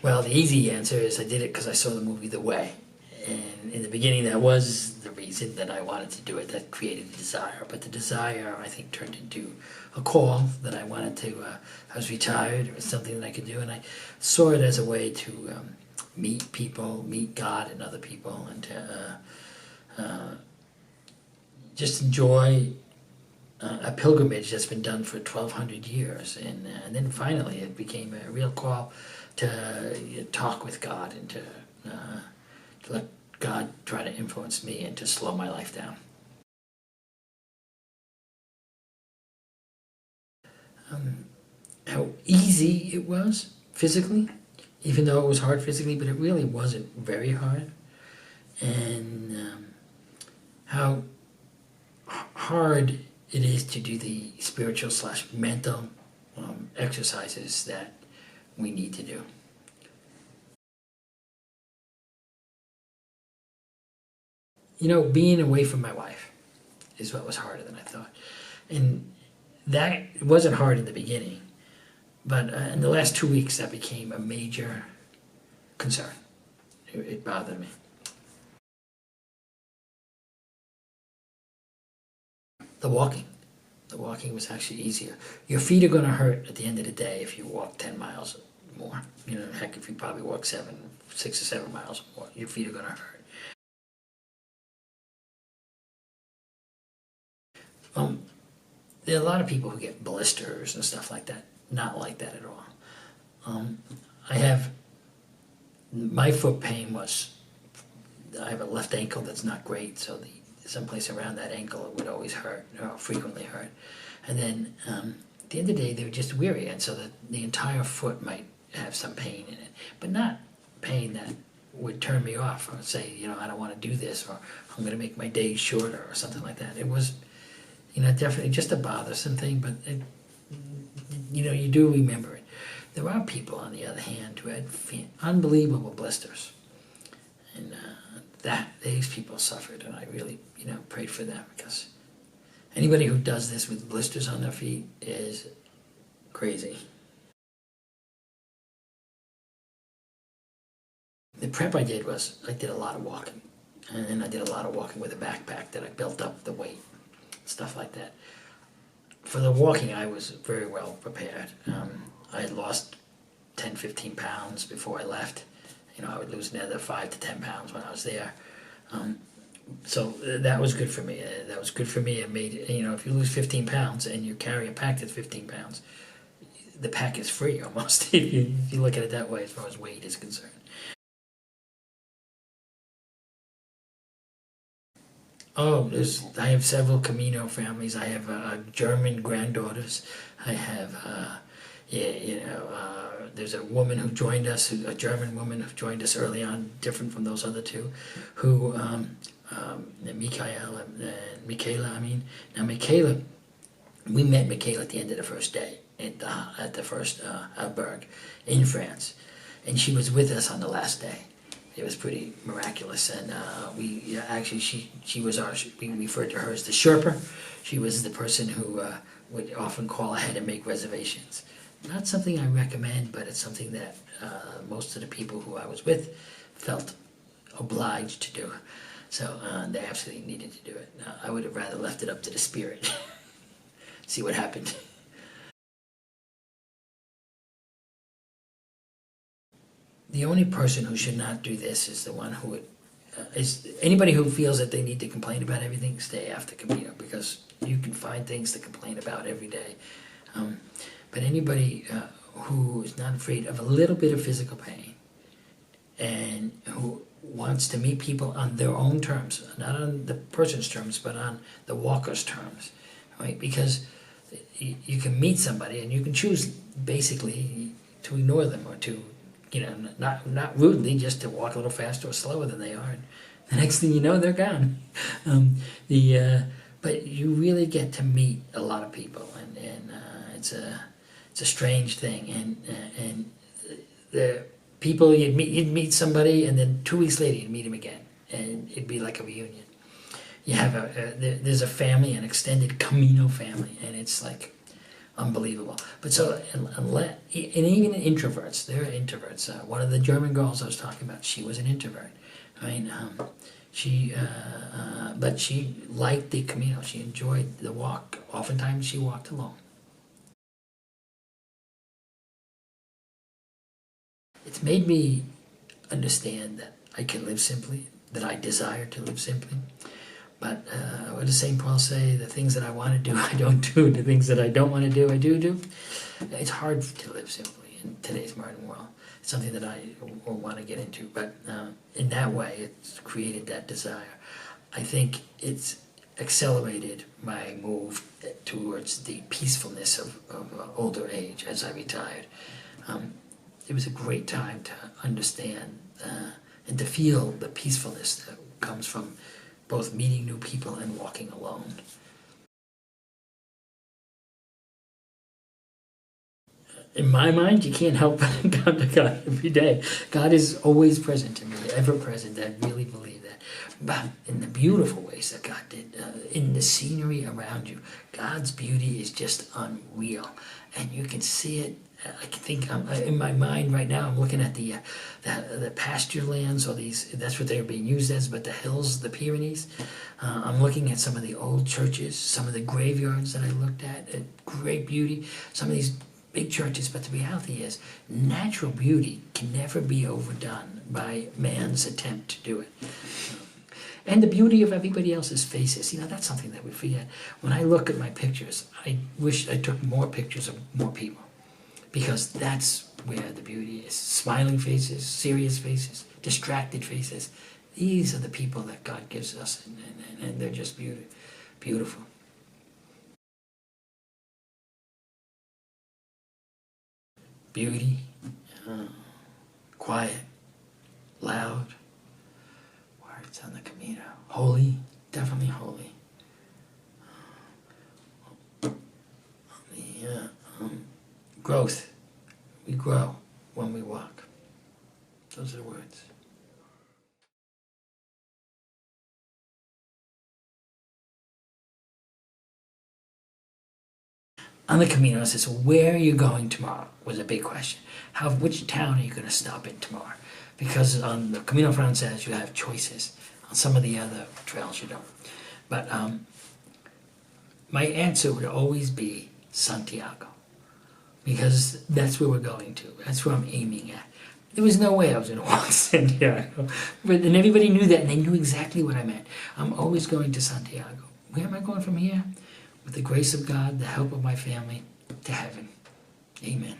Well, the easy answer is I did it because I saw the movie The Way. And in the beginning, that was the reason that I wanted to do it. That created a desire. But the desire, I think, turned into a call that I wanted to. I was retired. It was something that I could do. And I saw it as a way to meet people, meet God and other people, and to just enjoy a pilgrimage that's been done for 1,200 years. And then finally it became a real call to talk with God and to let God try to influence me and to slow my life down. How easy it was physically, even though it was hard physically, but it really wasn't very hard. And how hard it is to do the spiritual / mental exercises that we need to do. You know, being away from my wife is what was harder than I thought. And that it wasn't hard in the beginning, but in the last 2 weeks that became a major concern. It bothered me. The walking. The walking was actually easier. Your feet are going to hurt at the end of the day if you walk 10 miles more. You know, heck, if you probably walk 6 or 7 miles more, your feet are going to hurt. There are a lot of people who get blisters and stuff like that. Not like that at all. My foot pain was, I have a left ankle that's not great, so someplace around that ankle it would always hurt, or frequently hurt. And then at the end of the day, they were just weary, and so the entire foot might have some pain in it, but not pain that would turn me off or say, you know, I don't want to do this, or I'm going to make my days shorter, or something like that. It was, you know, definitely just a bothersome thing, but you know, you do remember it. There are people, on the other hand, who had unbelievable blisters, and these people suffered, and I really, you know, prayed for them, because anybody who does this with blisters on their feet is crazy. The prep I did was, I did a lot of walking, and I did a lot of walking with a backpack that I built up the weight, stuff like that. For the walking, I was very well prepared. I had lost 10, 15 pounds before I left. You know, I would lose another 5 to 10 pounds when I was there. So that was good for me. That was good for me. It made, you know, if you lose 15 pounds and you carry a pack that's 15 pounds, the pack is free almost, if you look at it that way as far as weight is concerned. Oh, I have several Camino families. I have German granddaughters. I have, there's a woman who joined us, a German woman who joined us early on, different from those other two, who, Michaela, I mean. Now, we met Michaela at the end of the first day at the first albergue in France, and she was with us on the last day. It was pretty miraculous, and she was we referred to her as the Sherpa. She was the person who would often call ahead and make reservations. Not something I recommend, but it's something that most of the people who I was with felt obliged to do. So they absolutely needed to do it. I would have rather left it up to the Spirit. See what happened. The only person who should not do this is the one who would, is anybody who feels that they need to complain about everything, stay after Camino, because you can find things to complain about every day. But anybody who is not afraid of a little bit of physical pain and who wants to meet people on their own terms, not on the person's terms, but on the walker's terms, right? Because you can meet somebody and you can choose basically to ignore them or to, you know, not rudely, just to walk a little faster or slower than they are. And the next thing you know, they're gone. But you really get to meet a lot of people, and it's a strange thing. And the people you'd meet somebody, and then 2 weeks later you'd meet him again, and it'd be like a reunion. You have there's a family, an extended Camino family, and it's like unbelievable. But so, and even introverts, there are introverts. One of the German girls I was talking about, she was an introvert. I mean, but she liked the Camino. She enjoyed the walk. Oftentimes she walked alone. It's made me understand that I can live simply, that I desire to live simply. But what does St. Paul say? The things that I want to do, I don't do. The things that I don't want to do, I do. It's hard to live simply in today's modern world. It's something that I want to get into. But in that way, it's created that desire. I think it's accelerated my move towards the peacefulness of older age as I retired. It was a great time to understand and to feel the peacefulness that comes from both meeting new people and walking alone. In my mind, you can't help but come to God every day. God is always present to me, ever present. I really believe that. But in the beautiful ways that God did, in the scenery around you, God's beauty is just unreal. And you can see it. I think in my mind right now, I'm looking at the pasture lands, or that's what they're being used as, but the hills, the Pyrenees. I'm looking at some of the old churches, some of the graveyards that I looked at great beauty, some of these big churches, but the reality is natural beauty can never be overdone by man's attempt to do it. And the beauty of everybody else's faces, that's something that we forget. When I look at my pictures, I wish I took more pictures of more people, because that's where the beauty is. Smiling faces, serious faces, distracted faces. These are the people that God gives us, and they're just beautiful. Beauty, quiet, loud, words on the Camino. Holy, definitely holy. Growth. We grow when we walk. Those are the words. On the Camino, it says, where are you going tomorrow? Was a big question. Which town are you going to stop in tomorrow? Because on the Camino Frances, you have choices. On some of the other trails, you don't. But my answer would always be Santiago, because that's where we're going to. That's where I'm aiming at. There was no way I was going to walk Santiago. And everybody knew that, and they knew exactly what I meant. I'm always going to Santiago. Where am I going from here? With the grace of God, the help of my family, to heaven. Amen.